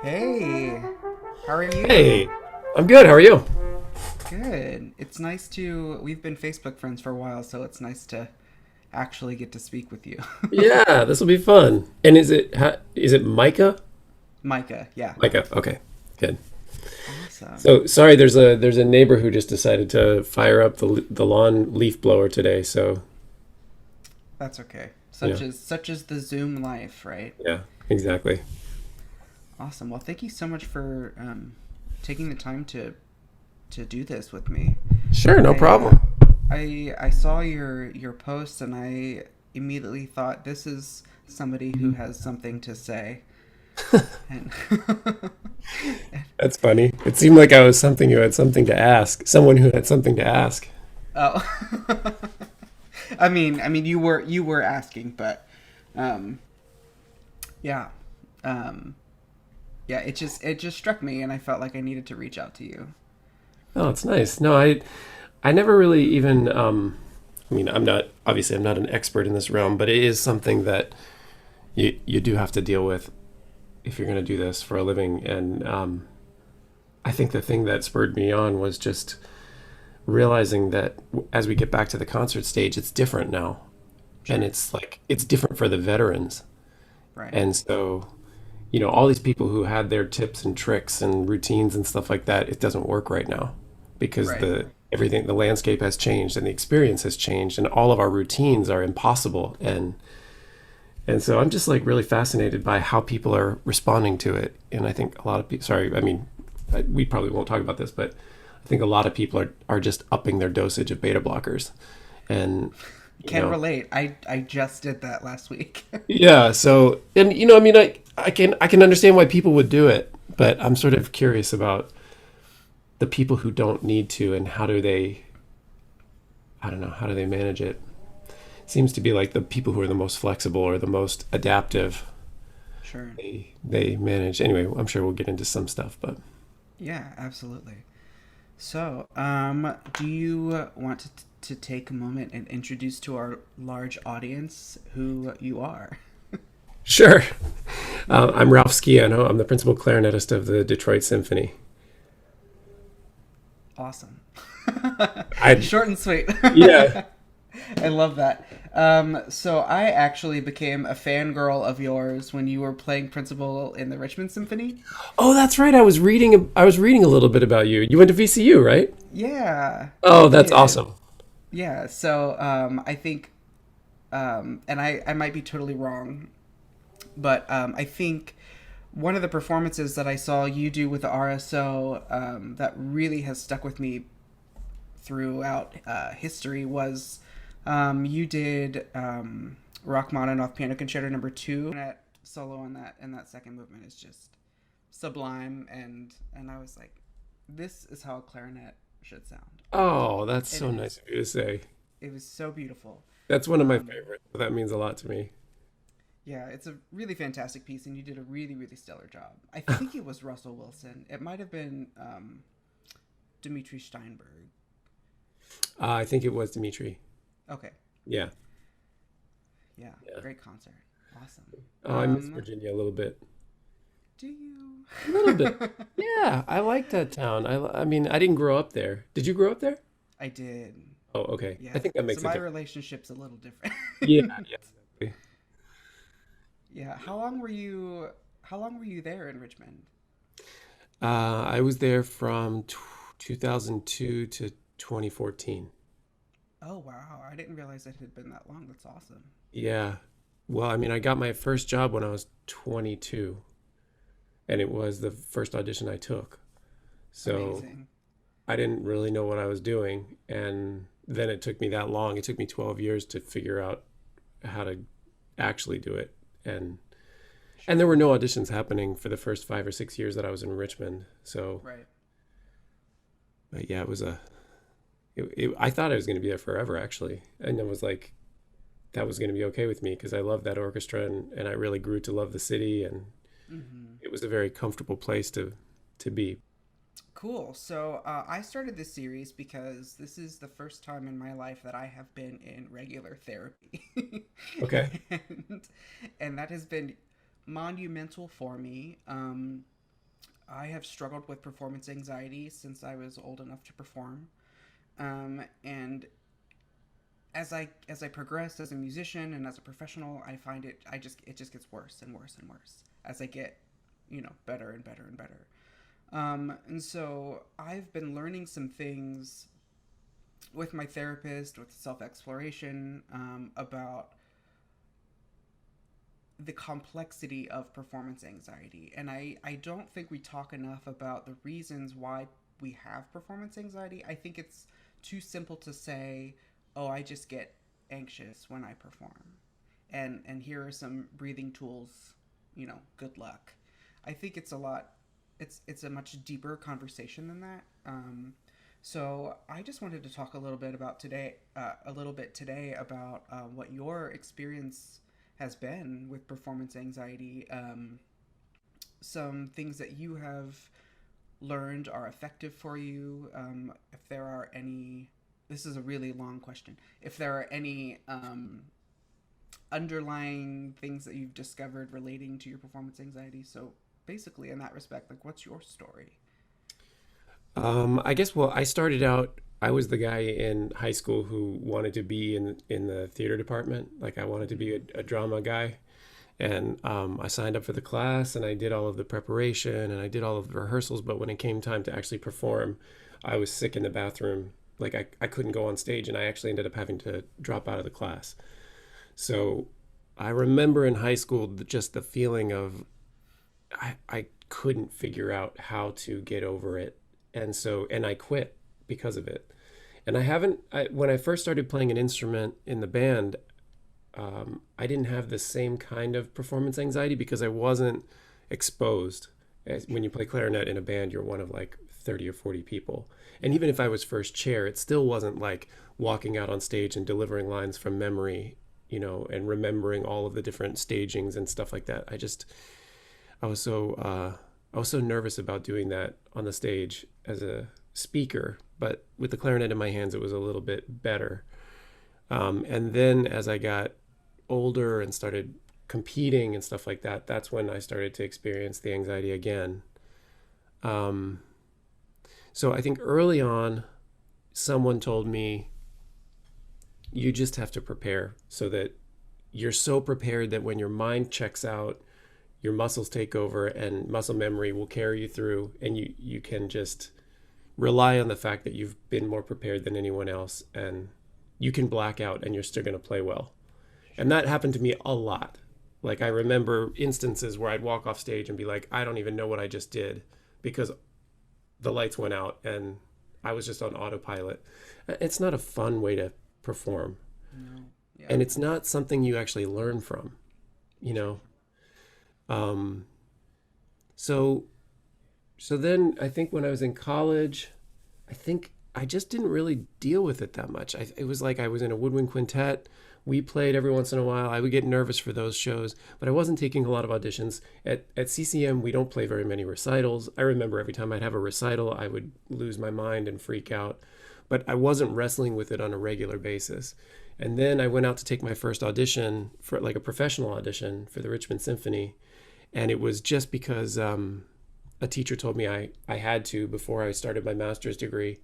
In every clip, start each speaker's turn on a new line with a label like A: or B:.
A: Hey, how are you?
B: Hey, I'm good. How are you?
A: Good. It's nice to. We've been Facebook friends for a while, so it's nice to actually get to speak with you.
B: Yeah, this will be fun. And is it Micah?
A: Micah, yeah.
B: Micah. Okay, good.
A: Awesome.
B: So sorry, there's a neighbor who just decided to fire up the lawn leaf blower today. So
A: That's okay.
B: you
A: Such
B: know,
A: is such is the Zoom life, right?
B: yeah, exactly.
A: Awesome. Well, thank you so much for taking the time to do this with me.
B: Sure, no
A: I
B: problem.
A: I saw your post and I immediately thought this is somebody who has something to say. And
B: That's funny. It seemed like I was something who had something to ask. Someone who had something to ask.
A: oh, you were asking, but um, yeah, um, yeah. It just struck me, and I felt like I needed to reach out to you.
B: Oh, it's nice. No, I never really even. I mean, I'm not an expert in this realm, but it is something that you do have to deal with if you're going to do this for a living. And I think the thing that spurred me on was just realizing that as we get back to the concert stage, it's different now. And
A: Sure.
B: it's like, it's different for the veterans.
A: Right.
B: And so, all these people who had their tips and tricks and routines and stuff like that, it doesn't work right now because
A: Right.
B: the landscape has changed and the experience has changed and all of our routines are impossible. And so I'm just like really fascinated by how people are responding to it. And I think a lot of people, sorry, I mean, we probably won't talk about this, but I think a lot of people are just upping their dosage of beta blockers. And, you
A: Can
B: know,
A: relate. I just did that last week.
B: yeah. So, and, I mean, I can understand why people would do it, but I'm sort of curious about the people who don't need to and I don't know, how do they manage it? Seems to be like the people who are the most flexible or the most adaptive
A: Sure.
B: they manage. Anyway, I'm sure we'll get into some stuff, but
A: Yeah, absolutely. So, do you want to take a moment and introduce to our large audience who you are?
B: sure. I'm Ralph Skiano. I'm the principal clarinetist of the Detroit Symphony.
A: Awesome.
B: I
A: Short and sweet.
B: Yeah.
A: I love that. So I actually became a fangirl of yours when you were playing principal in the Richmond Symphony.
B: Oh, that's right. I was reading a little bit about you. You went to VCU, right?
A: Yeah, I
B: Oh, that's
A: did.
B: awesome.
A: Yeah, so I think, and I might be totally wrong, but I think one of the performances that I saw you do with the RSO that really has stuck with me throughout history was you did Rachmaninoff Piano Concerto Number 2. That solo in that second movement is just sublime, and I was like, this is how a clarinet should sound.
B: Oh, that's
A: It
B: so nice
A: is.
B: of you to say.
A: It was so beautiful.
B: That's one of my
A: Um,
B: favorites. So that means a lot to me.
A: yeah, it's a really fantastic piece, and you did a really, really stellar job. I think it was Russell Wilson. It might have been Dmitri Steinberg.
B: I think it was Dimitri.
A: Okay,
B: Yeah.
A: yeah,
B: Yeah.
A: great concert. Awesome.
B: Oh, I miss Virginia a little bit.
A: Do you?
B: A little bit. Yeah, I like that town. I mean, I didn't grow up there. Did you grow up there?
A: I did.
B: Oh, okay. I
A: Yeah.
B: think that
A: So
B: makes a
A: my
B: difference.
A: relationship's a little different.
B: Yeah, yeah. Exactly.
A: Yeah. How long were you there in Richmond?
B: I was there from 2002 to 2014.
A: Oh wow, I didn't realize it had been that long. That's awesome.
B: Yeah. Well, I mean, I got my first job when I was 22, and it was the first audition I took. So
A: Amazing.
B: I didn't really know what I was doing. And then it took me that long. It took me 12 years to figure out how to actually do it. And there
A: Sure.
B: were no auditions happening for the first 5 or 6 years that I was in Richmond. So,
A: Right.
B: but yeah, I thought I was going to be there forever, actually. And I was like, that was going to be okay with me because I love that orchestra and I really grew to love the city. And
A: Hmm.
B: it was a very comfortable place to be.
A: Cool. So I started this series because this is the first time in my life that I have been in regular therapy,
B: Okay.
A: and and that has been monumental for me. I have struggled with performance anxiety since I was old enough to perform, and as I progressed as a musician and as a professional, I find it just gets worse and worse and worse as I get, better and better and better. And so I've been learning some things with my therapist, with self exploration, about the complexity of performance anxiety. And I don't think we talk enough about the reasons why we have performance anxiety. I think it's too simple to say, oh, I just get anxious when I perform. And here are some breathing tools, good luck. I think it's a much deeper conversation than that. So I just wanted to talk a little bit today about what your experience has been with performance anxiety. Some things that you have learned are effective for you. If there are any, this is a really long question. If there are any underlying things that you've discovered relating to your performance anxiety. So basically, in that respect, like, what's your story?
B: I guess, well, I started out, I was the guy in high school who wanted to be in the theater department. Like I wanted to be a drama guy. And I signed up for the class and I did all of the preparation and I did all of the rehearsals. But when it came time to actually perform, I was sick in the bathroom. Like I couldn't go on stage and I actually ended up having to drop out of the class. So I remember in high school just the feeling of I couldn't figure out how to get over it. And I quit because of it. And when I first started playing an instrument in the band, I didn't have the same kind of performance anxiety because I wasn't exposed. When you play clarinet in a band, you're one of like 30 or 40 people. And even if I was first chair, it still wasn't like walking out on stage and delivering lines from memory, and remembering all of the different stagings and stuff like that. I was I was so nervous about doing that on the stage as a speaker, but with the clarinet in my hands, it was a little bit better. And then as I got older and started competing and stuff like that, that's when I started to experience the anxiety again. Um, so I think early on, someone told me, you just have to prepare so that you're so prepared that when your mind checks out, your muscles take over and muscle memory will carry you through, and you can just rely on the fact that you've been more prepared than anyone else, and you can black out and you're still going to play well. And that happened to me a lot. Like I remember instances where I'd walk off stage and be like, I don't even know what I just did because the lights went out and I was just on autopilot. It's not a fun way to perform.
A: No. Yeah.
B: And it's not something you actually learn from, you know? Um, so, so then I think when I was in college, I think I just didn't really deal with it that much. It was like I was in a woodwind quintet. We played every once in a while. I would get nervous for those shows, but I wasn't taking a lot of auditions. At CCM, we don't play very many recitals. I remember every time I'd have a recital, I would lose my mind and freak out. But I wasn't wrestling with it on a regular basis. And then I went out to take my first audition for like a professional audition for the Richmond Symphony. And it was just because a teacher told me I had to before I started my master's degree.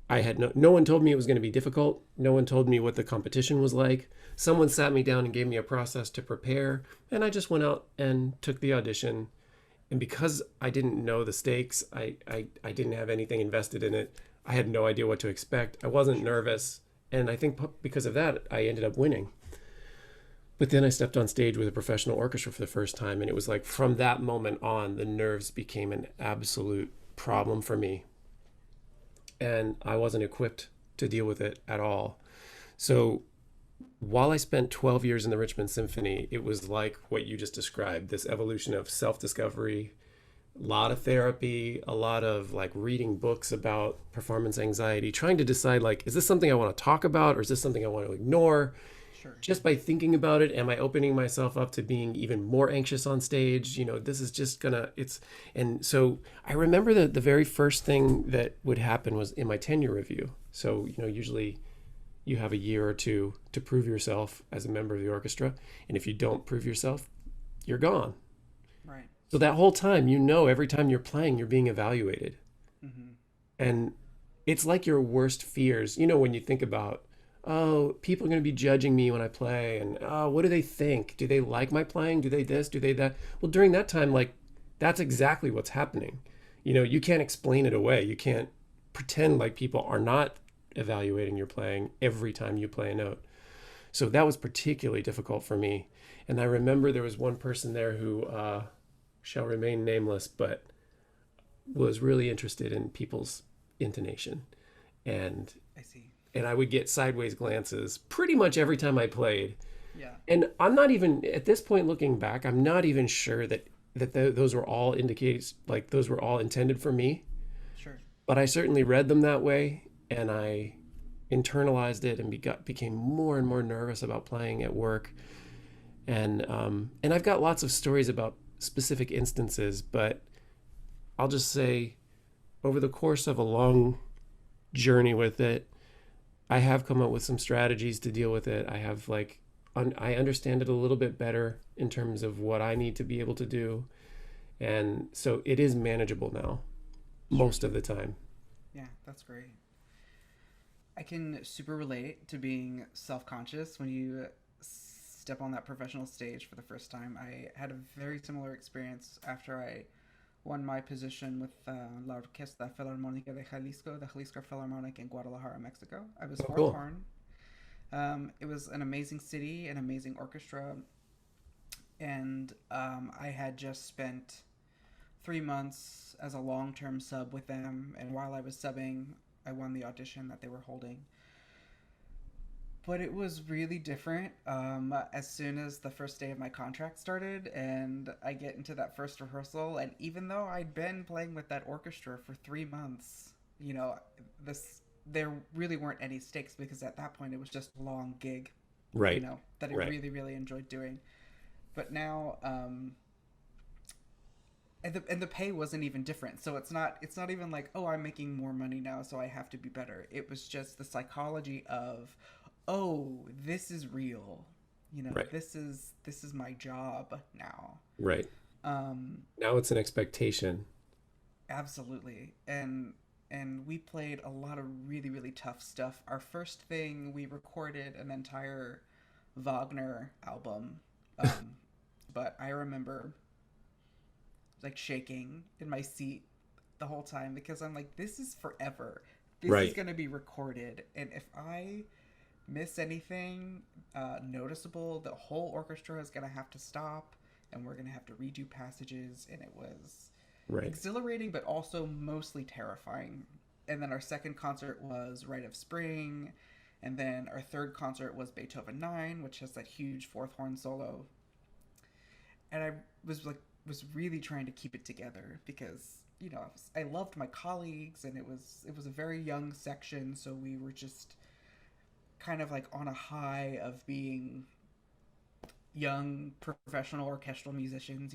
B: I had no one told me it was going to be difficult. No one told me what the competition was like. Someone sat me down and gave me a process to prepare, and I just went out and took the audition. And because I didn't know the stakes, I didn't have anything invested in it. I had no idea what to expect. I wasn't nervous, and I think because of that, I ended up winning. But then I stepped on stage with a professional orchestra for the first time, and it was like from that moment on, the nerves became an absolute problem for me, and I wasn't equipped to deal with it at all. So while I spent 12 years in the Richmond Symphony, it was like what you just described, this evolution of self-discovery, a lot of therapy, a lot of like reading books about performance anxiety, trying to decide like, is this something I want to talk about or is this something I want to ignore?
A: Sure.
B: just by thinking about it, am I opening myself up to being even more anxious on stage? This is just gonna, and so I remember that the very first thing that would happen was in my tenure review. So, usually you have a year or two to prove yourself as a member of the orchestra. And if you don't prove yourself, you're gone.
A: Right.
B: So that whole time, every time you're playing, you're being evaluated.
A: Mm-hmm.
B: And it's like your worst fears. When you think about, oh, people are going to be judging me when I play, and oh, what do they think? Do they like my playing? Do they this? Do they that? Well, during that time, like, that's exactly what's happening. You can't explain it away. You can't pretend like people are not evaluating your playing every time you play a note. So that was particularly difficult for me. And I remember there was one person there who shall remain nameless, but was really interested in people's intonation. And
A: I see.
B: and I would get sideways glances pretty much every time I played.
A: Yeah.
B: And I'm not even, at this point looking back, I'm not even sure that those were all indicates, like those were all intended for me.
A: Sure.
B: But I certainly read them that way, and I internalized it and became more and more nervous about playing at work. And I've got lots of stories about specific instances, but I'll just say over the course of a long journey with it, I have come up with some strategies to deal with it. I have I understand it a little bit better in terms of what I need to be able to do. And so it is manageable now, most of the time.
A: Yeah, that's great. I can super relate to being self-conscious when you step on that professional stage for the first time. I had a very similar experience after I won my position with La Orquesta Filarmónica de Jalisco, the Jalisco Philharmonic in Guadalajara, Mexico. I was
B: Oh,
A: fourth
B: cool.
A: horn. It was an amazing city, an amazing orchestra, and I had just spent 3 months as a long-term sub with them, and while I was subbing, I won the audition that they were holding. But it was really different as soon as the first day of my contract started, and I get into that first rehearsal, and even though I'd been playing with that orchestra for 3 months, this there really weren't any stakes because at that point it was just a long gig,
B: Right.
A: that I
B: Right.
A: really really enjoyed doing. But now, and the pay wasn't even different, so it's not even like, oh, I'm making more money now, so I have to be better. It was just the psychology of, oh, this is real,
B: Right.
A: this is my job now.
B: Right.
A: um
B: Now it's an expectation.
A: Absolutely. And we played a lot of really really tough stuff. Our first thing, we recorded an entire Wagner album. But I remember like shaking in my seat the whole time because I'm like, this is forever. This is
B: Right.
A: going to be recorded. And if I miss anything noticeable, the whole orchestra is going to have to stop and we're going to have to redo passages. And it was
B: Right.
A: exhilarating, but also mostly terrifying. And then our second concert was Rite of Spring. And then our third concert was Beethoven 9, which has that huge fourth horn solo. And I was really trying to keep it together because I loved my colleagues, and it was a very young section, so we were just kind of like on a high of being young professional orchestral musicians.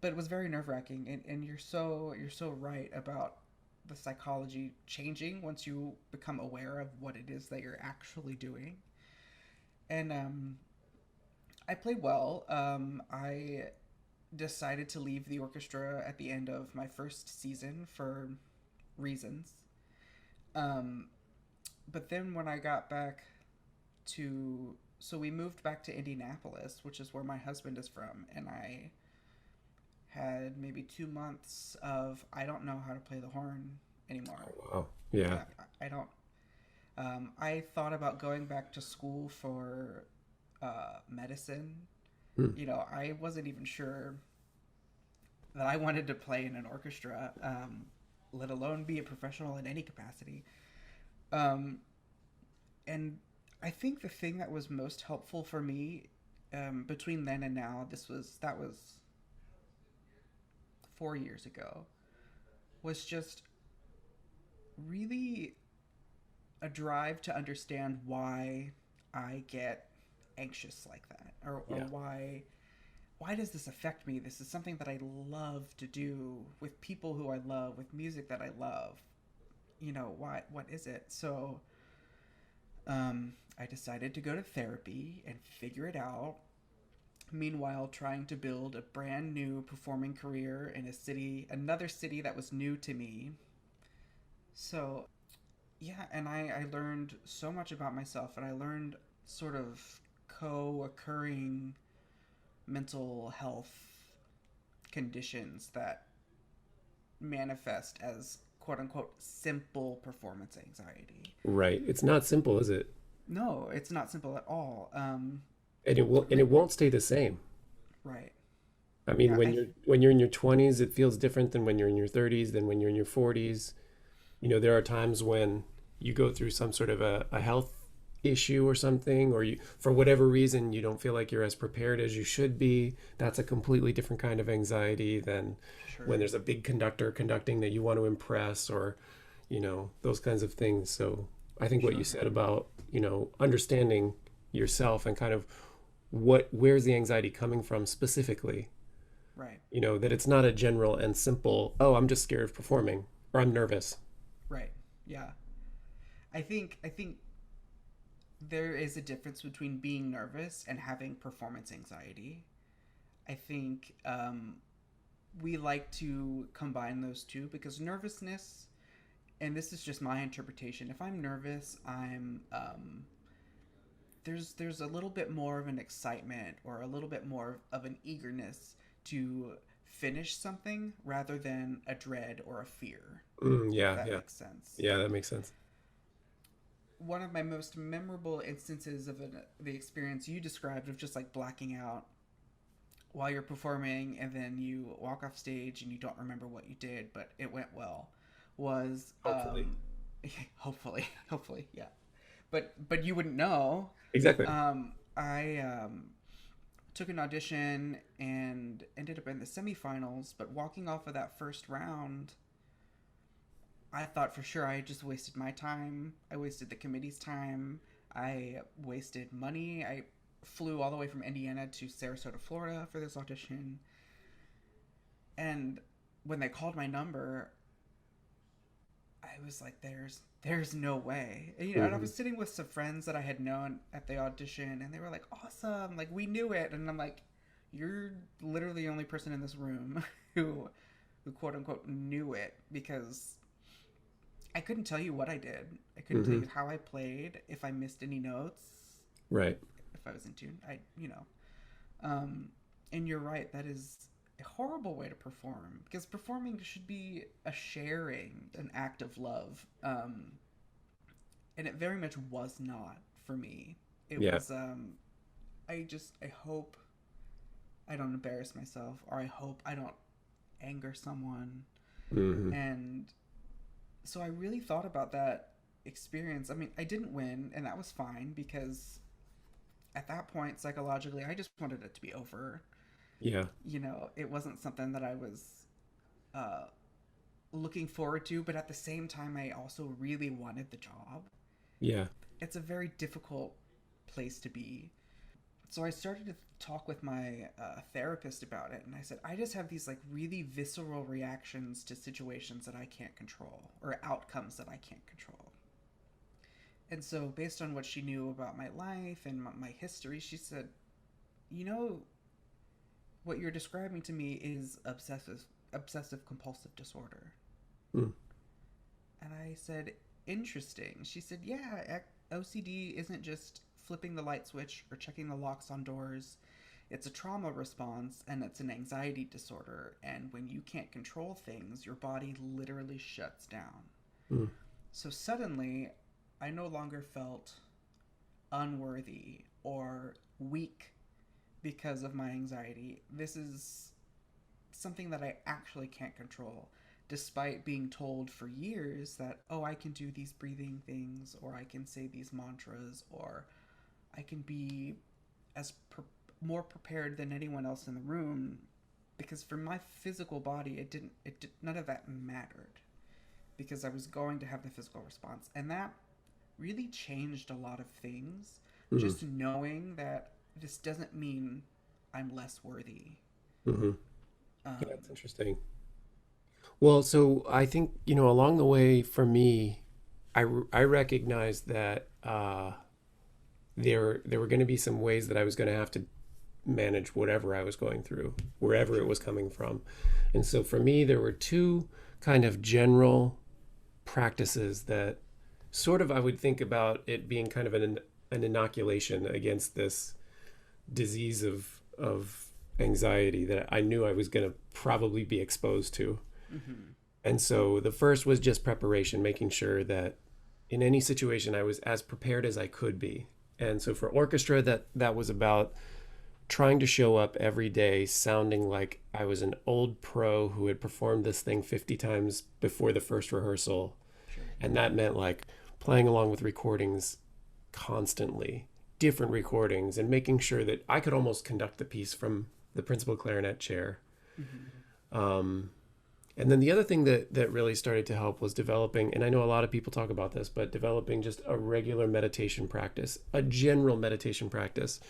A: But it was very nerve wracking, and you're so right about the psychology changing once you become aware of what it is that you're actually doing. And I played well. I decided to leave the orchestra at the end of my first season for reasons. Um, but then when I got back so we moved back to Indianapolis, which is where my husband is from, and I had maybe 2 months of I don't know how to play the horn anymore.
B: Wow. Yeah.
A: I don't. I thought about going back to school for medicine.
B: Hmm.
A: I wasn't even sure that I wanted to play in an orchestra, let alone be a professional in any capacity. Um, and I think the thing that was most helpful for me between then and now, that was 4 years ago, was just really a drive to understand why I get anxious like that, or
B: Yeah.
A: why does this affect me? This is something that I love to do with people who I love, with music that I love. You know, why? What is it? So, I decided to go to therapy and figure it out. Meanwhile, trying to build a brand new performing career in a city, another city that was new to me. So, yeah, and I learned so much about myself, and I learned sort of co occurring mental health conditions that manifest as quote unquote simple performance anxiety.
B: Right. It's not simple, is it?
A: No, it's not simple at all.
B: And it won't stay the same.
A: Right.
B: I mean,
A: Yeah,
B: when you're in your 20s, it feels different than when you're in your 30s, than when you're in your 40s. You know, there are times when you go through some sort of a health issue or something, or you, for whatever reason, you don't feel like you're as prepared as you should be. That's a completely different kind of anxiety than when
A: sure.
B: there's a big conductor conducting that you want to impress, or, you know, those kinds of things. So I think what you
A: Sure.
B: said about, you know, understanding yourself and kind of where's the anxiety coming from specifically,
A: Right.
B: you know, that it's not a general and simple, oh, I'm just scared of performing or I'm nervous.
A: Right. Yeah. I think there is a difference between being nervous and having performance anxiety. I think we like to combine those two because nervousness, and this is just my interpretation. If I'm nervous, I'm there's a little bit more of an excitement or a little bit more of an eagerness to finish something rather than a dread or a fear, if
B: Yeah,
A: that
B: yeah.
A: makes sense.
B: Yeah, that makes sense.
A: One of my most memorable instances of the experience you described of just like blacking out while you're performing and then you walk off stage and you don't remember what you did, but it went well, was
B: Hopefully.
A: hopefully, yeah. But you wouldn't know.
B: Exactly.
A: I took an audition and ended up in the semifinals, but walking off of that first round, I thought for sure I just wasted my time. I wasted the committee's time. I wasted money. I flew all the way from Indiana to Sarasota, Florida for this audition. And when they called my number, I was like, there's no way. And, you know, and I
B: Hmm.
A: was sitting with some friends that I had known at the audition, and they were like, awesome, like we knew it. And I'm like, you're literally the only person in this room who quote unquote knew it, because I couldn't tell you what I did. I couldn't tell
B: Hmm.
A: you how I played, if I missed any notes,
B: Right.
A: if I was in tune. Um, and you're right. That is a horrible way to perform, because performing should be a sharing, an act of love. And it very much was not for me. It
B: Yeah.
A: was. I hope I don't embarrass myself, or I hope I don't anger someone.
B: Hmm.
A: And so I really thought about that experience. I mean, I didn't win, and that was fine because at that point, psychologically, I just wanted it to be over.
B: Yeah.
A: You know, it wasn't something that I was uh, looking forward to, but at the same time, I also really wanted the job.
B: Yeah.
A: It's a very difficult place to be. So I started to talk with my therapist about it, and I said, I just have these like really visceral reactions to situations that I can't control, or outcomes that I can't control. And so, based on what she knew about my life and my history, she said, you know, what you're describing to me is obsessive compulsive disorder.
B: Mm.
A: And I said, interesting. She said, yeah, OCD isn't just flipping the light switch or checking the locks on doors. It's a trauma response and it's an anxiety disorder. And when you can't control things, your body literally shuts down.
B: Mm.
A: So suddenly, I no longer felt unworthy or weak because of my anxiety. This is something that I actually can't control, despite being told for years that, oh, I can do these breathing things, or I can say these mantras, or I can be as more prepared than anyone else in the room. Because for my physical body, none of that mattered, because I was going to have the physical response. And that really changed a lot of things.
B: Mm-hmm.
A: Just knowing that this doesn't mean I'm less worthy.
B: Mm-hmm. Yeah, that's
A: Um,
B: interesting. Well, so I think, along the way for me, I recognized that there were going to be some ways that I was going to have to manage whatever I was going through, wherever it
A: sure.
B: was coming from. And so for me, there were two kind of general practices that sort of I would think about it being kind of an inoculation against this disease of anxiety that I knew I was going to probably be exposed to.
A: Hmm.
B: And so the first was just preparation, making sure that in any situation I was as prepared as I could be. And so for orchestra, that was about trying to show up every day sounding like I was an old pro who had performed this thing 50 times before the first rehearsal.
A: Sure.
B: And that meant like playing along with recordings constantly, different recordings, and making sure that I could almost conduct the piece from the principal clarinet chair.
A: Hmm.
B: Um, and then the other thing that really started to help was developing, and I know a lot of people talk about this, but developing just a regular meditation practice, a general meditation practice.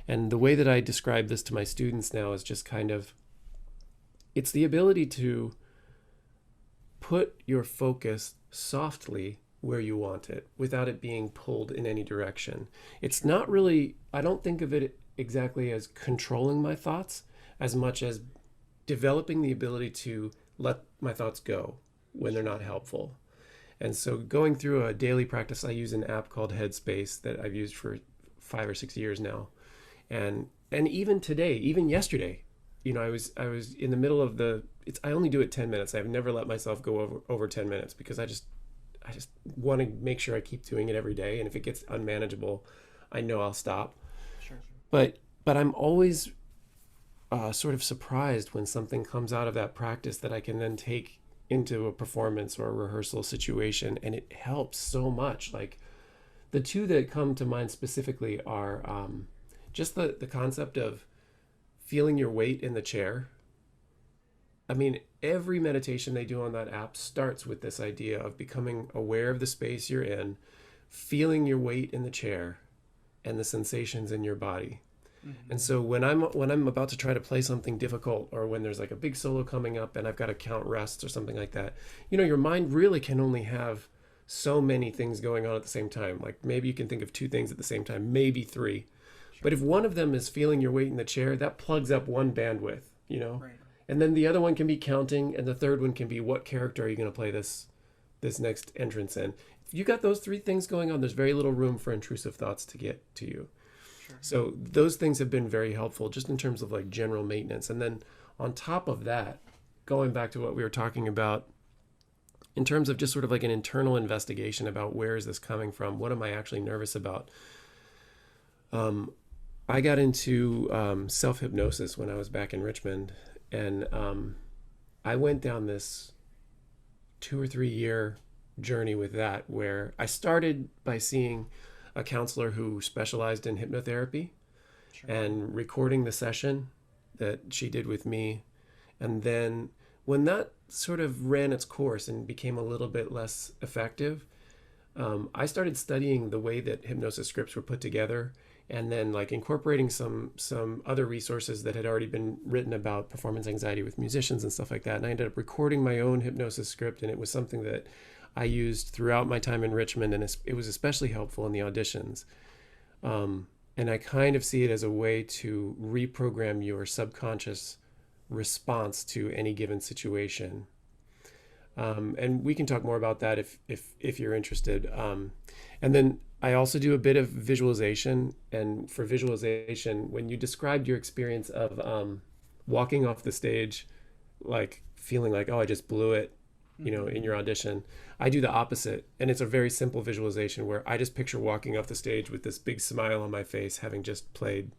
B: And the way that I describe this to my students now is just kind of, it's the ability to put your focus softly where you want it without it being pulled in any direction. It's
A: Sure.
B: not really, I don't think of it exactly as controlling my thoughts as much as developing the ability to let my thoughts go when they're
A: Sure.
B: not helpful. And so going through a daily practice, I use an app called Headspace that I've used for 5 or 6 years now. And even today, even yesterday, I was in the middle of I only do it 10 minutes. I've never let myself go over 10 minutes because I just want to make sure I keep doing it every day. And if it gets unmanageable, I know I'll stop.
A: Sure. Sure.
B: But I'm always sort of surprised when something comes out of that practice that I can then take into a performance or a rehearsal situation, and it helps so much. Like the two that come to mind specifically are just the concept of feeling your weight in the chair. I mean, every meditation they do on that app starts with this idea of becoming aware of the space you're in, feeling your weight in the chair, and the sensations in your body. And
A: Hmm.
B: so when I'm about to try to play something difficult, or when there's like a big solo coming up and I've got to count rests or something like that, your mind really can only have so many things going on at the same time. Like maybe you can think of two things at the same time, maybe three. But
A: Sure.
B: if one of them is feeling your weight in the chair, that plugs up one bandwidth.
A: Right.
B: And then the other one can be counting, and the third one can be what character are you going to play this next entrance in. If you got those three things going on, there's very little room for intrusive thoughts to get to you.
A: Sure.
B: So those things have been very helpful just in terms of like general maintenance. And then on top of that, going back to what we were talking about in terms of just sort of like an internal investigation about where is this coming from? What am I actually nervous about? I got into self-hypnosis when I was back in Richmond, and I went down this 2 or 3 year journey with that where I started by seeing a counselor who specialized in hypnotherapy
A: Sure.
B: and recording the session that she did with me. And then when that sort of ran its course and became a little bit less effective, I started studying the way that hypnosis scripts were put together, and then like incorporating some other resources that had already been written about performance anxiety with musicians and stuff like that. And I ended up recording my own hypnosis script, and it was something that I used throughout my time in Richmond, and it was especially helpful in the auditions. And I kind of see it as a way to reprogram your subconscious response to any given situation. And we can talk more about that if you're interested. And then I also do a bit of visualization. And for visualization, when you described your experience of walking off the stage, like feeling like, oh, I just blew it,
A: Hmm.
B: in your audition, I do the opposite. And it's a very simple visualization where I just picture walking off the stage with this big smile on my face, having just played,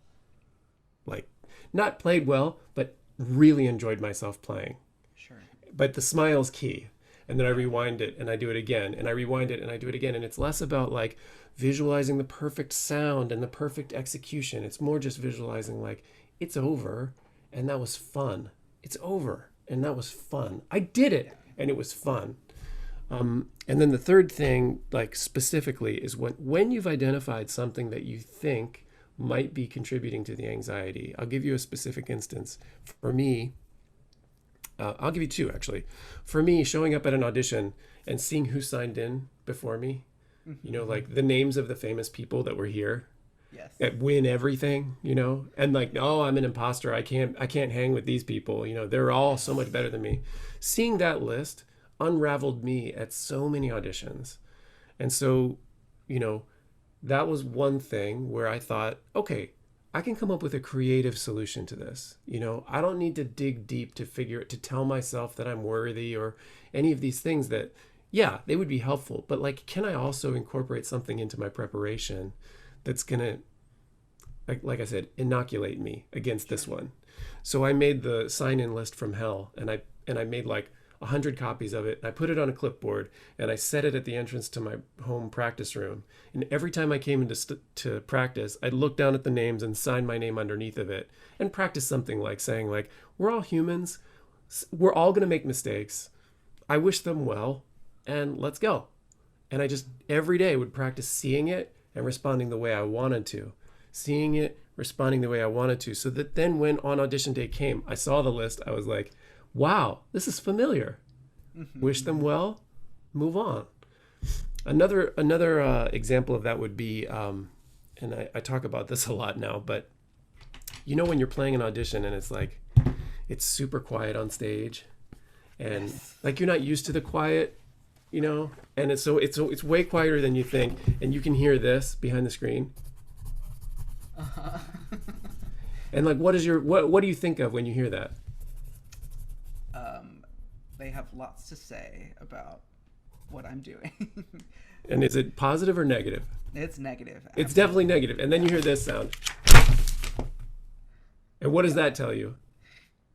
B: like, not played well, but really enjoyed myself playing.
A: Sure.
B: But the smile's key. And then I
A: Yeah.
B: rewind it and I do it again, and I rewind it and I do it again. And it's less about like visualizing the perfect sound and the perfect execution. It's more just visualizing like it's over and that was fun. It's over and that was fun. I did it
A: Yeah.
B: and it was fun. And then the third thing, like specifically, is when you've identified something that you think might be contributing to the anxiety. I'll give you a specific instance. For me, I'll give you two actually. For me, showing up at an audition and seeing who signed in before me, like the names of the famous people that were here
A: Yes.
B: that win everything, and like, oh, I'm an imposter. I can't hang with these people. They're all so much better than me. Seeing that list unraveled me at so many auditions. And so, that was one thing where I thought, okay, I can come up with a creative solution to this. I don't need to dig deep to tell myself that I'm worthy or any of these things that, yeah, they would be helpful. But like, can I also incorporate something into my preparation that's going to, like I said, inoculate me against this one? So I made the sign-in list from hell, and I made like 100 copies of it. I put it on a clipboard and I set it at the entrance to my home practice room. And every time I came into to practice, I'd look down at the names and sign my name underneath of it and practice something like saying like, we're all humans. We're all going to make mistakes. I wish them well, and let's go. And I just every day would practice seeing it and responding the way I wanted to. Seeing it, responding the way I wanted to. So that then when on audition day came, I saw the list. I was like, wow, this is familiar. Wish them well, move on. Another example of that would be, and I talk about this a lot now, but when you're playing an audition and it's like, it's super quiet on stage, and like you're not used to the quiet, and it's way quieter than you think, and you can hear this behind the screen.
A: Uh-huh.
B: And like, what do you think of when you hear that?
A: They have lots to say about what I'm doing.
B: And is it positive or negative?
A: It's negative.
B: Absolutely. It's definitely negative. And then you hear this sound. And what does that tell you?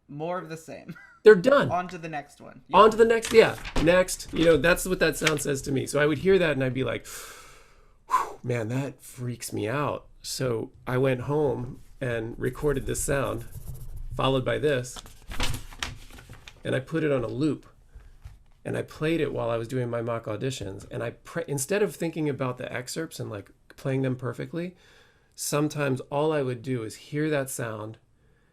A: More of the same.
B: They're done.
A: On to the next one.
B: Yeah. On to the next, yeah. Next. That's what that sound says to me. So I would hear that and I'd be like, man, that freaks me out. So I went home and recorded this sound, followed by this. And I put it on a loop, and I played it while I was doing my mock auditions. And instead of thinking about the excerpts and like playing them perfectly, sometimes all I would do is hear that sound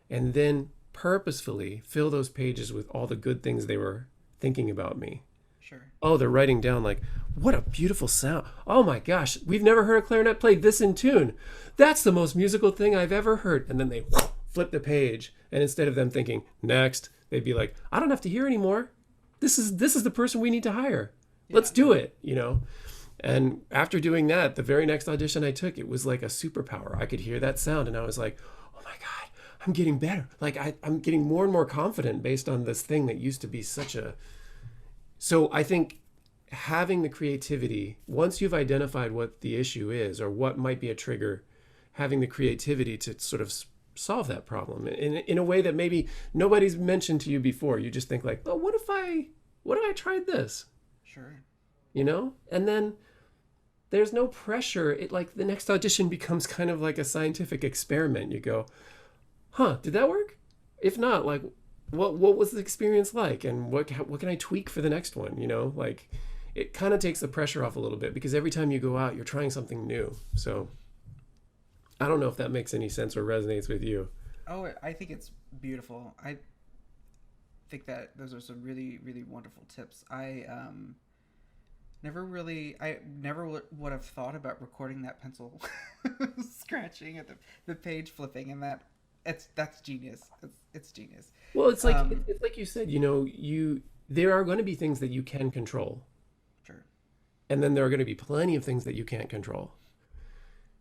B: and then purposefully fill those pages with all the good things they were thinking about me.
A: Sure.
B: Oh, they're writing down like, what a beautiful sound. Oh my gosh, we've never heard a clarinet play this in tune. That's the most musical thing I've ever heard. And then they flip the page, and instead of them thinking, next, they'd be like, I don't have to hear anymore. This is the person we need to hire. Yeah. Let's do it, And after doing that, the very next audition I took, it was like a superpower. I could hear that sound, and I was like, oh my God, I'm getting better. Like I'm getting more and more confident based on this thing that used to be such a... So I think having the creativity, once you've identified what the issue is or what might be a trigger, having the creativity to sort of solve that problem in a way that maybe nobody's mentioned to you before. You just think like, oh, what if I tried this?
A: Sure.
B: And then there's no pressure. It like the next audition becomes kind of like a scientific experiment. You go, did that work? If not, like, what was the experience like? And what can I tweak for the next one? Like it kind of takes the pressure off a little bit because every time you go out, you're trying something new. So I don't know if that makes any sense or resonates with you.
A: Oh, I think it's beautiful. I think that those are some really, really wonderful tips. I never would have thought about recording that pencil scratching at the page flipping, and that's genius. It's genius.
B: Well, it's like you said, there are going to be things that you can control.
A: Sure.
B: And then there are going to be plenty of things that you can't control.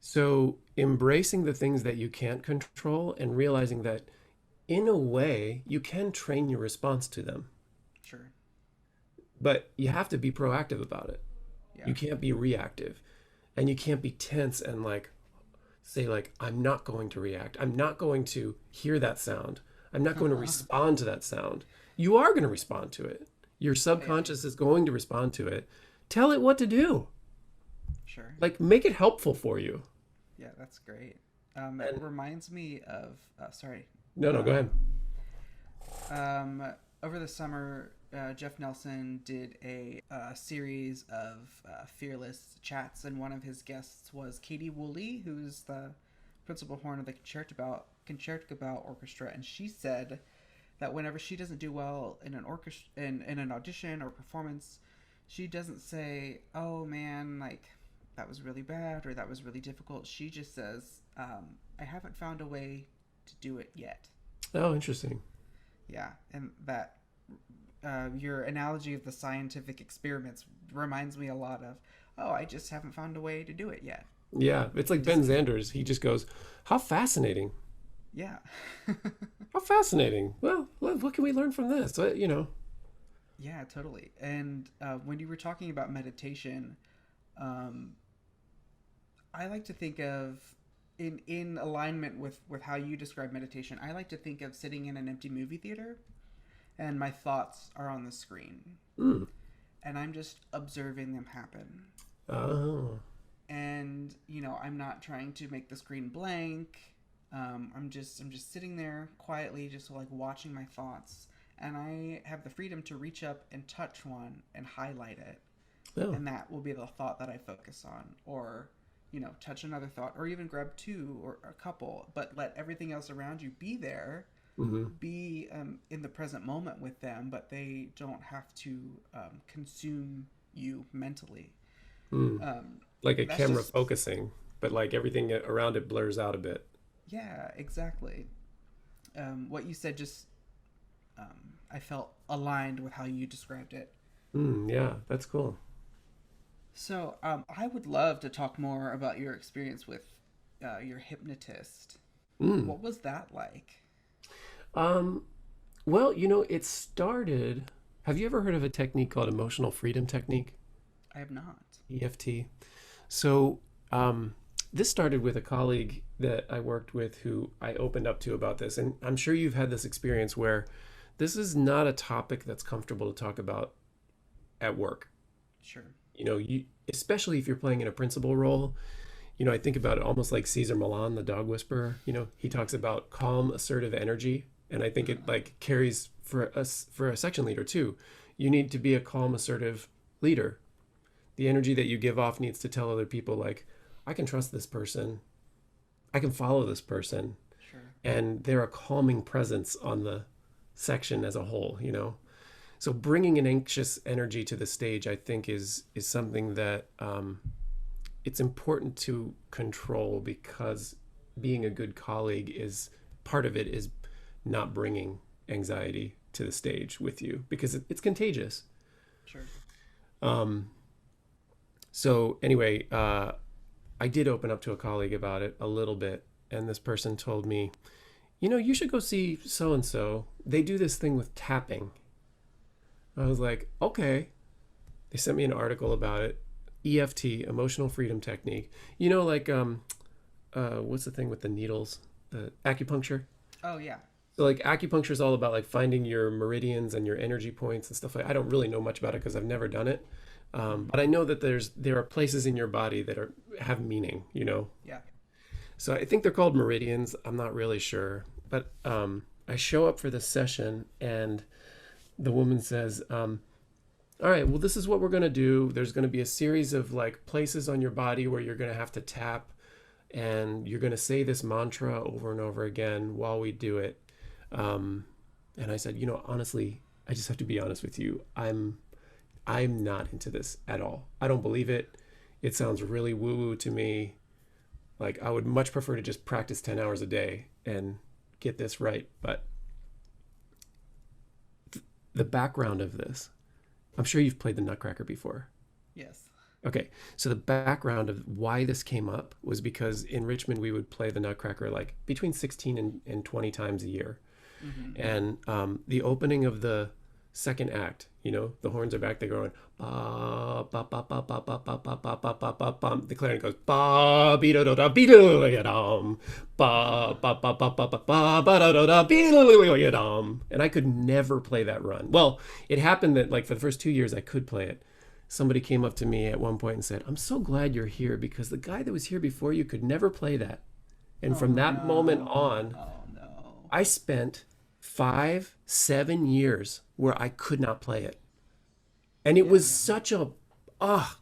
B: So embracing the things that you can't control and realizing that in a way you can train your response to them.
A: Sure.
B: But you have to be proactive about it. Yeah. You can't be reactive, and you can't be tense and like say like, I'm not going to react. I'm not going to hear that sound. I'm not going to respond to that sound. You are going to respond to it. Your subconscious is going to respond to it. Tell it what to do.
A: Sure.
B: Like make it helpful for you.
A: Yeah, that's great. It reminds me of... sorry.
B: No, go ahead.
A: Over the summer, Jeff Nelson did a series of fearless chats, and one of his guests was Katie Woolley, who's the principal horn of the Concertgebouw Orchestra, and she said that whenever she doesn't do well in an orchestra in an audition or performance, she doesn't say, "Oh man, like that was really bad" or "that was really difficult." She just says, "I haven't found a way to do it yet."
B: Oh, interesting.
A: Yeah, and that your analogy of the scientific experiments reminds me a lot of, "Oh, I just haven't found a way to do it yet."
B: Yeah, it's like Ben Zanders. He just goes, "How fascinating!
A: Yeah.
B: How fascinating! Well, what can we learn from this?" You know.
A: Yeah, totally. And when you were talking about meditation, um, I like to think of in alignment with how you describe meditation. I like to think of sitting in an empty movie theater, and my thoughts are on the screen,
B: Mm.
A: and I'm just observing them happen.
B: Oh.
A: And I'm not trying to make the screen blank. I'm just sitting there quietly, just like watching my thoughts, and I have the freedom to reach up and touch one and highlight it,
B: Oh.
A: and that will be the thought that I focus on, or touch another thought, or even grab two or a couple, but let everything else around you be there,
B: Mm-hmm.
A: be in the present moment with them, but they don't have to consume you mentally.
B: Mm.
A: Um,
B: Like a
A: that's
B: camera
A: just
B: focusing, but like everything around it blurs out a bit.
A: Yeah, exactly. What you said just I felt aligned with how you described it.
B: Yeah, that's cool.
A: So I would love to talk more about your experience with your hypnotist.
B: Mm.
A: What was that like?
B: Um, well, it started. Have you ever heard of a technique called emotional freedom technique?
A: I have not.
B: EFT. So, this started with a colleague that I worked with who I opened up to about this. And I'm sure you've had this experience where this is not a topic that's comfortable to talk about at work.
A: Sure.
B: Especially if you're playing in a principal role. I think about it almost like Caesar Milan, the dog whisperer. He talks about calm, assertive energy. And I think it like carries for us for a section leader too. You need to be a calm, assertive leader. The energy that you give off needs to tell other people like, I can trust this person. I can follow this person.
A: Sure.
B: And they're a calming presence on the section as a whole. So bringing an anxious energy to the stage, I think is something that it's important to control, because being a good colleague is part of it is not bringing anxiety to the stage with you, because it's contagious.
A: Sure.
B: So anyway, I did open up to a colleague about it a little bit, and this person told me, you should go see so and so. They do this thing with tapping. I was like, okay. They sent me an article about it. EFT, emotional freedom technique. Like what's the thing with the needles? The acupuncture.
A: Oh yeah.
B: So like acupuncture is all about like finding your meridians and your energy points and stuff like. I don't really know much about it because I've never done it. But I know that there are places in your body that have meaning,
A: Yeah.
B: So I think they're called meridians. I'm not really sure. But I show up for this session, and the woman says, all right, well, this is what we're going to do. There's going to be a series of like places on your body where you're going to have to tap, and you're going to say this mantra over and over again while we do it. And I said, honestly, I just have to be honest with you. I'm not into this at all. I don't believe it. It sounds really woo-woo to me. Like, I would much prefer to just practice 10 hours a day and get this right. But the background of this, I'm sure you've played the Nutcracker before.
A: Yes.
B: Okay, so the background of why this came up was because in Richmond, we would play the Nutcracker like between 16 and 20 times a year.
A: Mm-hmm.
B: And the opening of the second act, the horns are back, they're going ba ba ba ba ba ba ba ba ba ba ba ba ba. The clarinet goes ba be do da be do dum ba ba ba ba ba ba ba ba da da be do dum. And I could never play that run. Well, it happened that like for the first 2 years I could play it. Somebody came up to me at one point and said, "I'm so glad you're here, because the guy that was here before you could never play that." And from that moment on,
A: Oh no.
B: I spent 5, 7 years where I could not play it. And it was such a,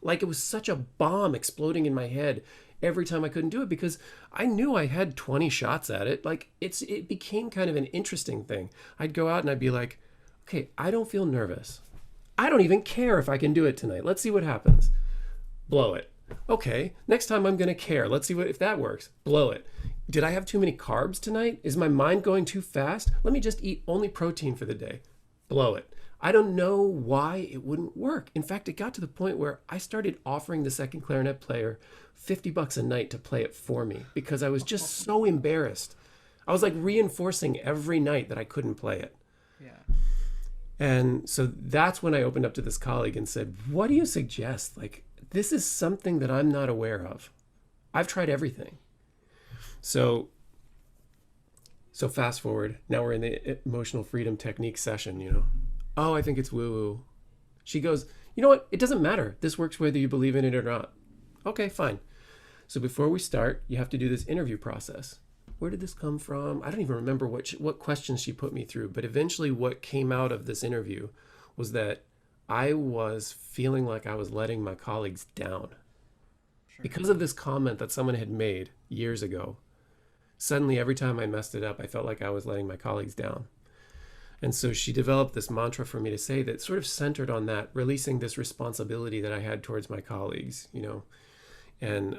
B: like it was such a bomb exploding in my head every time I couldn't do it, because I knew I had 20 shots at it. Like it became kind of an interesting thing. I'd go out and I'd be like, okay, I don't feel nervous. I don't even care if I can do it tonight. Let's see what happens. Blow it. Okay, next time I'm going to care. Let's see if that works. Blow it. Did I have too many carbs tonight? Is my mind going too fast? Let me just eat only protein for the day. Blow it. I don't know why it wouldn't work. In fact, it got to the point where I started offering the second clarinet player $50 a night to play it for me, because I was just so embarrassed. I was like reinforcing every night that I couldn't play it.
A: Yeah.
B: And so that's when I opened up to this colleague and said, what do you suggest? Like, this is something that I'm not aware of. I've tried everything. So fast forward. Now we're in the emotional freedom technique session, you know. Oh, I think it's woo-woo. She goes, you know what? It doesn't matter. This works whether you believe in it or not. Okay, fine. So before we start, you have to do this interview process. Where did this come from? I don't even remember what questions she put me through, but eventually what came out of this interview was that I was feeling like I was letting my colleagues down. Sure. Because of this comment that someone had made years ago. Suddenly, every time I messed it up, I felt like I was letting my colleagues down. And so she developed this mantra for me to say that sort of centered on that, releasing this responsibility that I had towards my colleagues, you know. And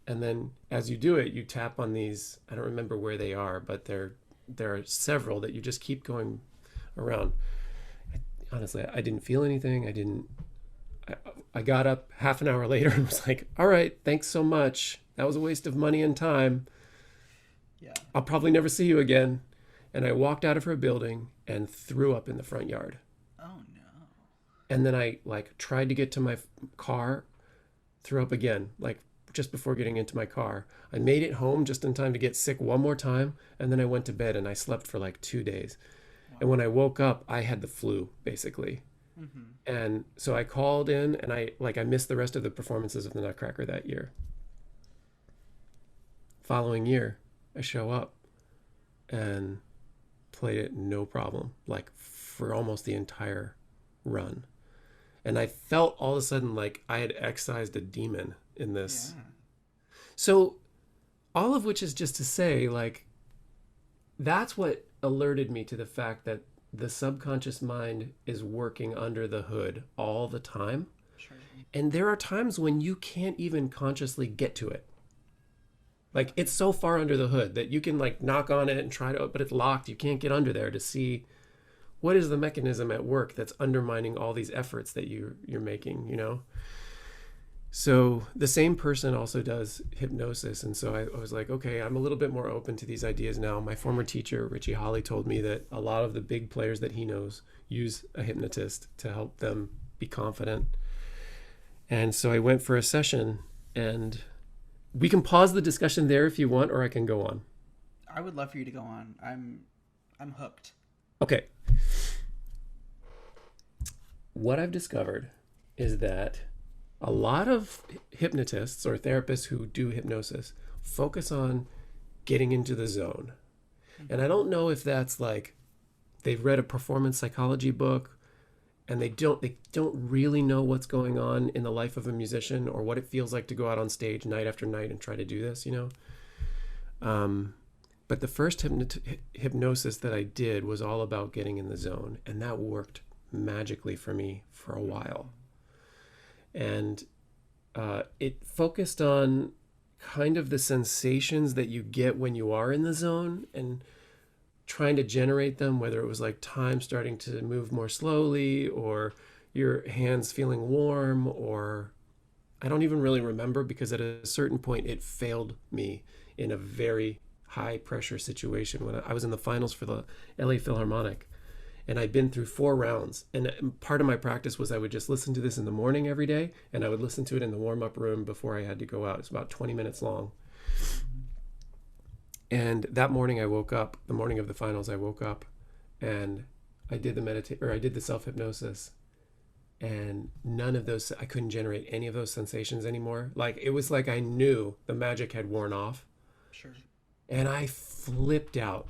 B: then as you do it, you tap on these, I don't remember where they are, but there are several that you just keep going around. Honestly, I didn't feel anything. I got up half an hour later and was like, all right, thanks so much. That was a waste of money and time.
A: Yeah.
B: I'll probably never see you again. And I walked out of her building and threw up in the front yard.
A: Oh, no.
B: And then I tried to get to my car, threw up again, just before getting into my car. I made it home just in time to get sick one more time. And then I went to bed and I slept for 2 days. Wow. And when I woke up, I had the flu, basically. Mm-hmm. And so I called in and I missed the rest of the performances of the Nutcracker that year. Following year, I show up and played it no problem, for almost the entire run. And I felt all of a sudden like I had excised a demon in this. Yeah. So all of which is just to say, that's what alerted me to the fact that the subconscious mind is working under the hood all the time. Sure. And there are times when you can't even consciously get to it. It's so far under the hood that you can knock on it and try to, but it's locked. You can't get under there to see what is the mechanism at work that's undermining all these efforts that you're making, you know? So the same person also does hypnosis. And so I was like, okay, I'm a little bit more open to these ideas now. My former teacher, Richie Hawley, told me that a lot of the big players that he knows use a hypnotist to help them be confident. And so I went for a session, and we can pause the discussion there if you want, or I can go on.
A: I would love for you to go on. I'm hooked.
B: Okay. What I've discovered is that a lot of hypnotists or therapists who do hypnosis focus on getting into the zone. Mm-hmm. And I don't know if that's they've read a performance psychology book and they don't really know what's going on in the life of a musician or what it feels like to go out on stage night after night and try to do this, you know. But the first hypnosis that I did was all about getting in the zone, and that worked magically for me for a while. And it focused on kind of the sensations that you get when you are in the zone and trying to generate them, whether it was time starting to move more slowly or your hands feeling warm, or I don't even really remember, because at a certain point it failed me in a very high pressure situation when I was in the finals for the LA Philharmonic. And I'd been through 4 rounds. And part of my practice was I would just listen to this in the morning every day, and I would listen to it in the warm-up room before I had to go out. It's about 20 minutes long. And that morning I woke up, the morning of the finals, I woke up and I did the self-hypnosis. And none of those, I couldn't generate any of those sensations anymore. It was like I knew the magic had worn off.
A: Sure.
B: And I flipped out.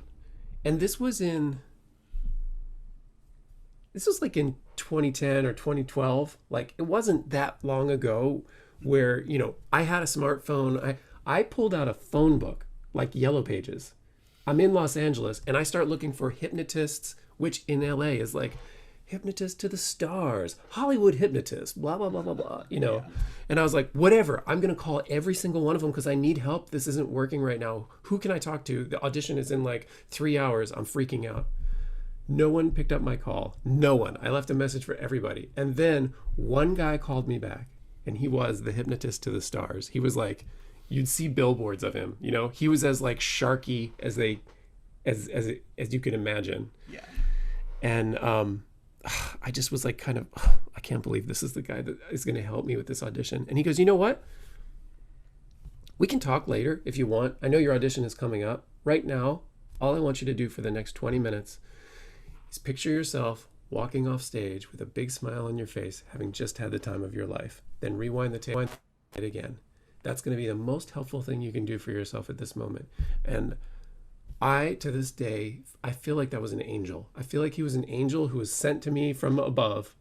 B: And this was in this was like in 2010 or 2012. Like it wasn't that long ago where, I had a smartphone. I pulled out a phone book like Yellow Pages. I'm in Los Angeles and I start looking for hypnotists, which in LA is like hypnotist to the stars, Hollywood hypnotist, blah, blah, blah, blah, blah,
A: Yeah.
B: And I was like, whatever, I'm going to call every single one of them because I need help. This isn't working right now. Who can I talk to? The audition is in like 3 hours. I'm freaking out. No one picked up my call. No one. I left a message for everybody. And then one guy called me back, and he was the hypnotist to the stars. He was like, you'd see billboards of him. He was as like sharky as as you could imagine.
A: Yeah.
B: And I just was like, kind of, I can't believe this is the guy that is going to help me with this audition. And he goes, you know what? We can talk later if you want. I know your audition is coming up. Right now, all I want you to do for the next 20 minutes is picture yourself walking off stage with a big smile on your face, having just had the time of your life. Then rewind the tape again. That's going to be the most helpful thing you can do for yourself at this moment. And to this day, I feel like that was an angel. I feel like he was an angel who was sent to me from above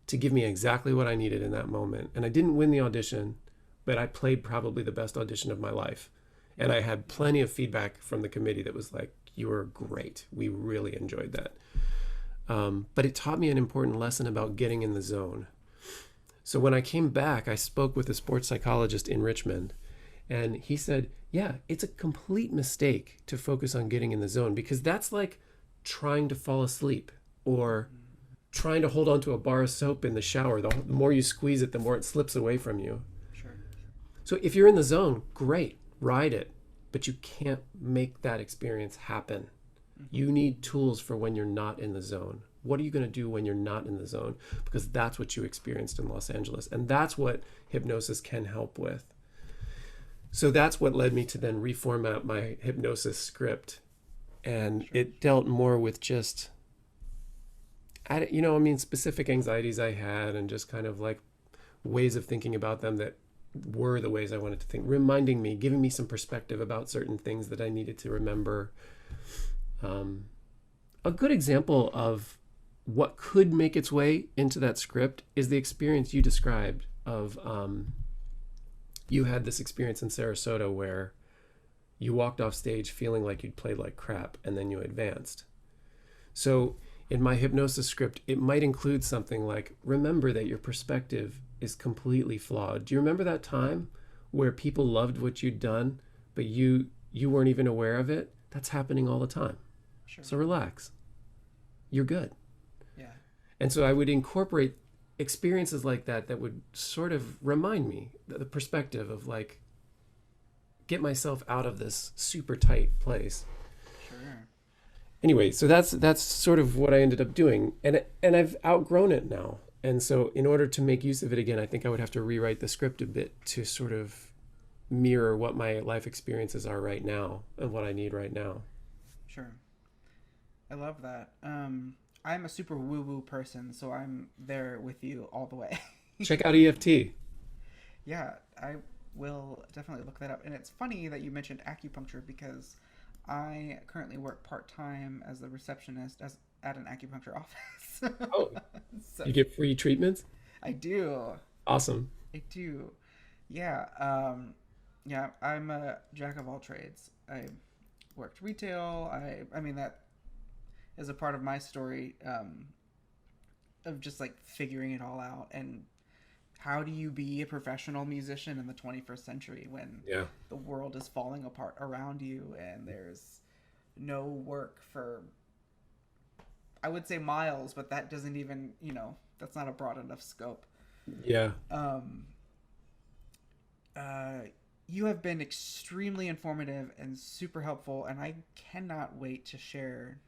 B: to give me exactly what I needed in that moment. And I didn't win the audition, but I played probably the best audition of my life. And I had plenty of feedback from the committee that was like, you were great. We really enjoyed that. But it taught me an important lesson about getting in the zone. So when I came back, I spoke with a sports psychologist in Richmond, and he said, yeah, it's a complete mistake to focus on getting in the zone because that's like trying to fall asleep or trying to hold onto a bar of soap in the shower. The more you squeeze it, the more it slips away from you.
A: Sure.
B: So if you're in the zone, great, ride it, but you can't make that experience happen. You need tools for when you're not in the zone. What are you going to do when you're not in the zone? Because that's what you experienced in Los Angeles. And that's what hypnosis can help with. So that's what led me to then reformat my hypnosis script. And it dealt more with just, specific anxieties I had and just kind of like ways of thinking about them that were the ways I wanted to think, reminding me, giving me some perspective about certain things that I needed to remember. A good example of what could make its way into that script is the experience you described of you had this experience in Sarasota where you walked off stage feeling like you'd played like crap and then you advanced. So in my hypnosis script, it might include something like, remember that your perspective is completely flawed. Do you remember that time where people loved what you'd done, but you weren't even aware of it? That's happening all the time.
A: Sure.
B: So relax. You're good.
A: Yeah.
B: And so I would incorporate experiences like that would sort of remind me the perspective of like, get myself out of this super tight place.
A: Sure.
B: Anyway, so that's sort of what I ended up doing. And I've outgrown it now. And so in order to make use of it again, I think I would have to rewrite the script a bit to sort of mirror what my life experiences are right now and what I need right now.
A: Sure. I love that. I'm a super woo-woo person, so I'm there with you all the way.
B: Check out EFT.
A: Yeah, I will definitely look that up. And it's funny that you mentioned acupuncture because I currently work part-time as the receptionist at an acupuncture office.
B: Oh,
A: so,
B: you get free treatments?
A: I do.
B: Awesome.
A: I do. Yeah. Yeah, I'm a jack of all trades. I worked retail. I mean, that is a part of my story of just like figuring it all out. And how do you be a professional musician in the 21st century when the world is falling apart around you and there's no work for, I would say miles, but that doesn't even, that's not a broad enough scope.
B: Yeah.
A: You have been extremely informative and super helpful, and I cannot wait to share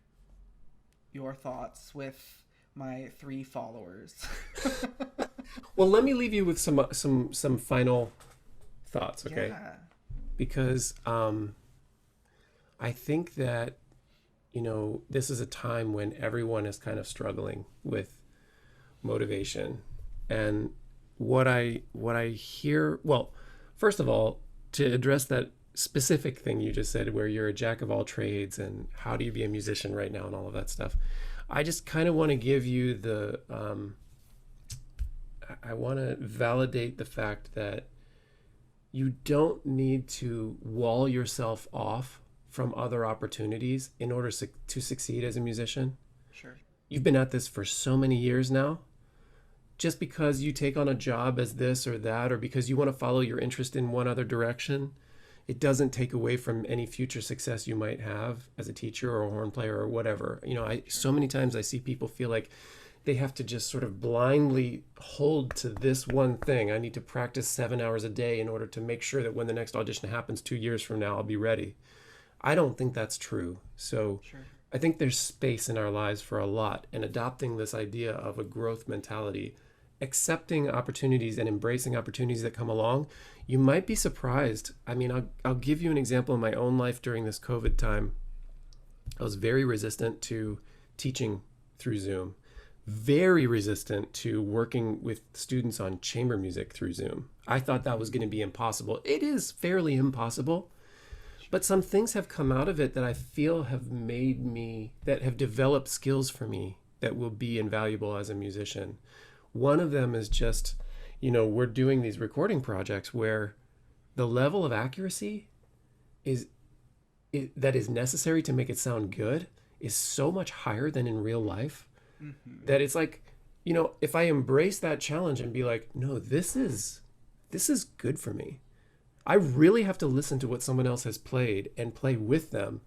A: your thoughts with my 3 followers.
B: Well, let me leave you with some final thoughts, okay?
A: Yeah.
B: Because I think that this is a time when everyone is kind of struggling with motivation, and what I hear. Well, first of all, to address that specific thing you just said, where you're a jack of all trades and how do you be a musician right now and all of that stuff. I just kind of want to give you the, I want to validate the fact that you don't need to wall yourself off from other opportunities in order to succeed as a musician.
A: Sure.
B: You've been at this for so many years now. Just because you take on a job as this or that, or because you want to follow your interest in one other direction, it doesn't take away from any future success you might have as a teacher or a horn player or whatever. So many times I see people feel like they have to just sort of blindly hold to this one thing. I need to practice 7 hours a day in order to make sure that when the next audition happens 2 years from now, I'll be ready. I don't think that's true. So
A: Sure.
B: I think there's space in our lives for a lot, and adopting this idea of a growth mentality, accepting opportunities and embracing opportunities that come along, you might be surprised. I mean, I'll give you an example in my own life during this COVID time. I was very resistant to teaching through Zoom, very resistant to working with students on chamber music through Zoom. I thought that was going to be impossible. It is fairly impossible. But some things have come out of it that I feel have that have developed skills for me that will be invaluable as a musician. One of them is just, we're doing these recording projects where the level of accuracy that is necessary to make it sound good is so much higher than in real life that it's like, if I embrace that challenge and be like, no, this is good for me. I really have to listen to what someone else has played and play with them,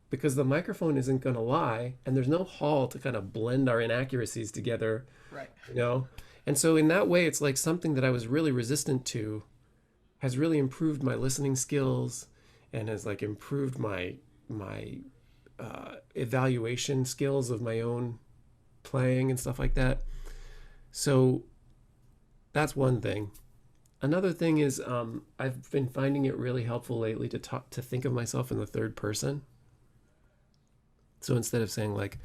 B: because the microphone isn't going to lie and there's no hall to kind of blend our inaccuracies together.
A: Right.
B: And so in that way, it's like something that I was really resistant to has really improved my listening skills and has like improved my evaluation skills of my own playing and stuff like that. So that's one thing. Another thing is I've been finding it really helpful lately to think of myself in the third person. So instead of saying like,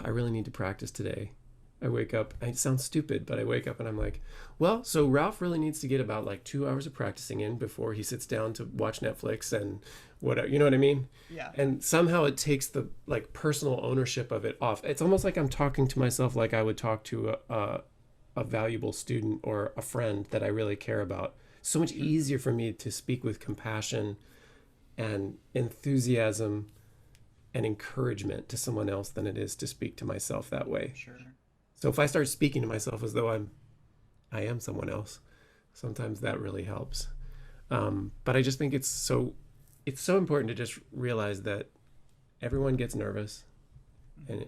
B: I really need to practice today, I wake up, it sounds stupid, but I wake up and I'm like, well, so Ralph really needs to get about like 2 hours of practicing in before he sits down to watch Netflix and whatever, you know what I mean?
A: Yeah.
B: And somehow it takes the like personal ownership of it off. It's almost like I'm talking to myself like I would talk to a valuable student or a friend that I really care about. So much easier for me to speak with compassion and enthusiasm and encouragement to someone else than it is to speak to myself that way.
A: Sure.
B: So if I start speaking to myself as though I am someone else, sometimes that really helps. But I just think it's so important to just realize that everyone gets nervous, and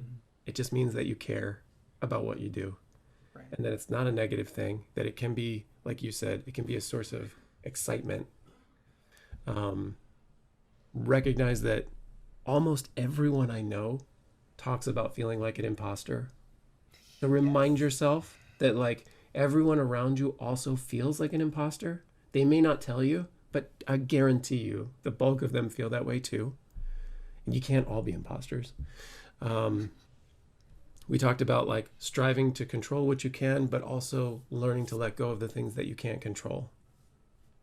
B: it just means that you care about what you do.
A: Right.
B: And that it's not a negative thing, that it can be, like you said, it can be a source of excitement. Recognize that almost everyone I know talks about feeling like an imposter. So remind yourself that like everyone around you also feels like an imposter. They may not tell you, but I guarantee you the bulk of them feel that way too. And you can't all be imposters. We talked about like striving to control what you can, but also learning to let go of the things that you can't control.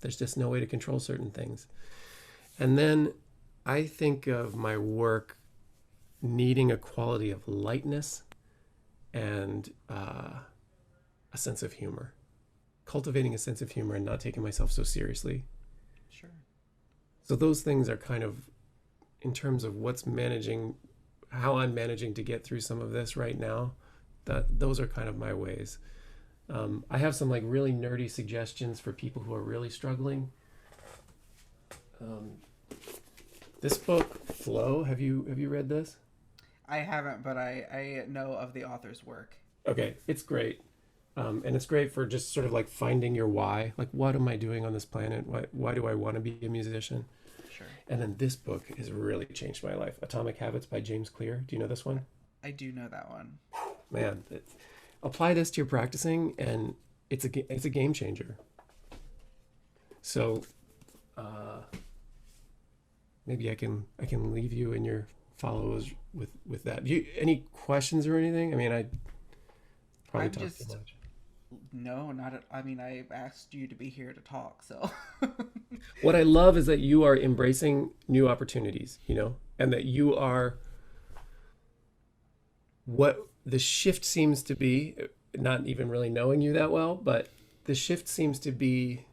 B: There's just no way to control certain things. And then I think of my work needing a quality of lightness and a sense of humor. Cultivating a sense of humor and not taking myself so seriously.
A: Sure.
B: So those things are kind of, in terms of how I'm managing to get through some of this right now, those are kind of my ways. I have some like really nerdy suggestions for people who are really struggling. This book, Flow, have you read this?
A: I haven't, but I know of the author's work.
B: Okay, it's great. And it's great for just sort of like finding your why. Like, what am I doing on this planet? Why do I want to be a musician?
A: Sure.
B: And then this book has really changed my life. Atomic Habits by James Clear. Do you know this one?
A: I do know that one.
B: Man, apply this to your practicing, and it's a game changer. So, maybe I can leave you and your followers with that. Any questions or anything? I mean, I probably talked too much.
A: No, not at, I mean, I asked you to be here to talk, so.
B: what I love is that you are embracing new opportunities, you know, and that you are what the shift seems to be, not even really knowing you that well, but the shift seems to be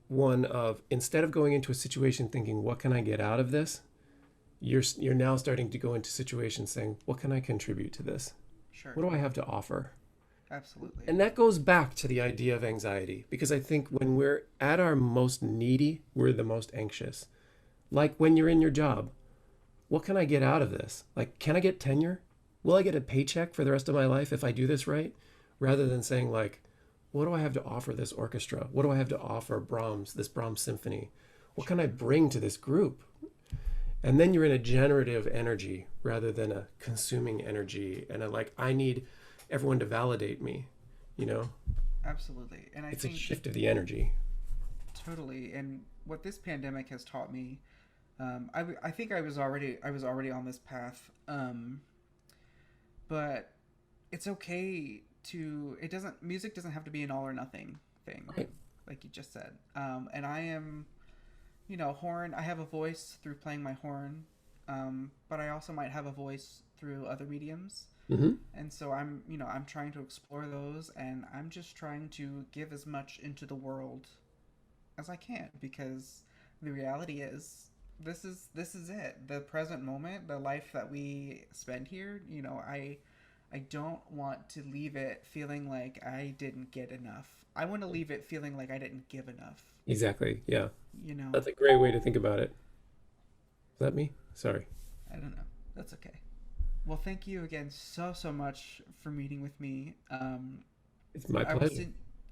B: one of, instead of going into a situation thinking, what can I get out of this? You're now starting to go into situations saying, what can I contribute to this?
A: Sure.
B: What do I have to offer?
A: Absolutely.
B: And that goes back to the idea of anxiety, because I think when we're at our most needy, we're the most anxious. Like when you're in your job, what can I get out of this? Like, can I get tenure? Will I get a paycheck for the rest of my life if I do this right? Rather than saying like, what do I have to offer this orchestra? What do I have to offer Brahms, this Brahms symphony? What can I bring to this group? And then you're in a generative energy rather than a consuming energy. And I need everyone to validate me, you know?
A: Absolutely. And
B: it's a shift of the energy.
A: Totally. And what this pandemic has taught me, I think I was already on this path. But it's okay to, music doesn't have to be an all or nothing thing,
B: Right.
A: like you just said. And I am, horn, I have a voice through playing my horn, but I also might have a voice through other mediums.
B: Mm-hmm.
A: And so I'm trying to explore those, and I'm just trying to give as much into the world as I can, because the reality is this is it. The present moment, the life that we spend here, I don't want to leave it feeling like I didn't get enough. I want to leave it feeling like I didn't give enough.
B: Exactly. Yeah.
A: You know.
B: That's a great way to think about it. Is that me? Sorry.
A: I don't know. That's okay. Well, thank you again so much for meeting with me.
B: It's my pleasure.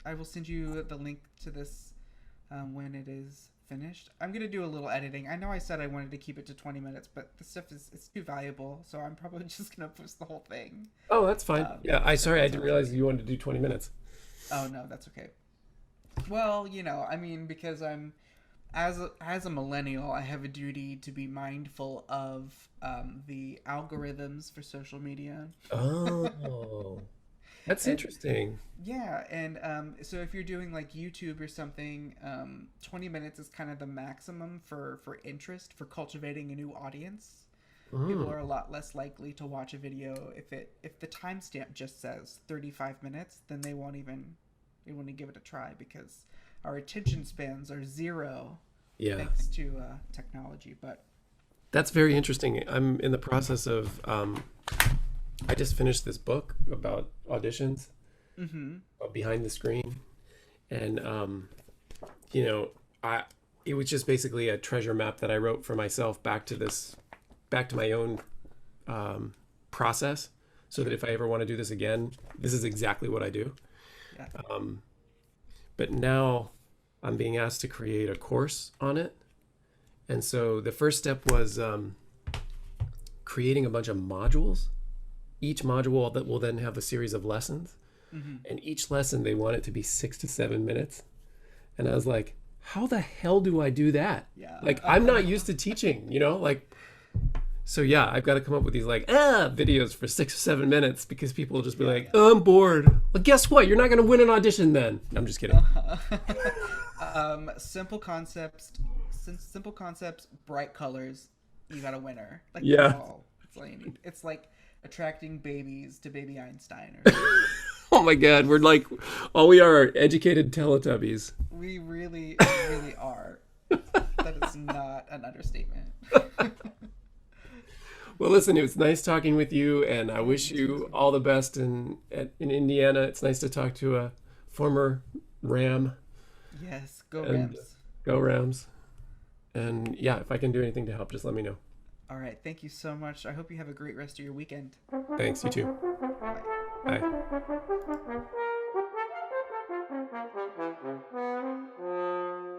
A: I will send you the link to this when it is finished. I'm going to do a little editing. I know I said I wanted to keep it to 20 minutes, but the stuff it's too valuable, so I'm probably just going to post the whole thing.
B: Oh, that's fine. Yeah, I didn't realize you wanted to do 20 minutes.
A: Oh, no, that's okay. Well, because I'm as a millennial, I have a duty to be mindful of the algorithms for social media.
B: Oh, that's interesting.
A: Yeah, and so if you're doing like YouTube or something, 20 minutes is kind of the maximum for interest, for cultivating a new audience. People are a lot less likely to watch a video if the timestamp just says 35 minutes, then they won't even give it a try, because our attention spans are zero.
B: Yeah.
A: Thanks to technology, but
B: that's very interesting. I'm in the process of I just finished this book about auditions, behind the screen, and it was just basically a treasure map that I wrote for myself back to my own process, so that if I ever want to do this again, this is exactly what I do.
A: yeah.
B: But now I'm being asked to create a course on it. And so the first step was creating a bunch of modules. Each module that will then have a series of lessons. And each lesson, they want it to be 6 to 7 minutes. And I was like, how the hell do I do that?
A: Yeah.
B: Like, I'm not used to teaching, So yeah, I've got to come up with these videos for 6 or 7 minutes, because people will just be oh, I'm bored. Well, guess what? You're not going to win an audition then. I'm just kidding.
A: Simple concepts, bright colors. You got a winner. Like,
B: Yeah.
A: That's all you need. It's like attracting babies to Baby Einstein. Or
B: Oh my God, we're like, all we are educated Teletubbies.
A: we really are. That is not an understatement.
B: Well, listen, it was nice talking with you, and I wish you all the best in Indiana. It's nice to talk to a former Ram.
A: Yes, go
B: And
A: Rams.
B: Go Rams. And yeah, if I can do anything to help, just let me know.
A: All right, thank you so much. I hope you have a great rest of your weekend.
B: Thanks, you too.
A: Bye.
B: Bye.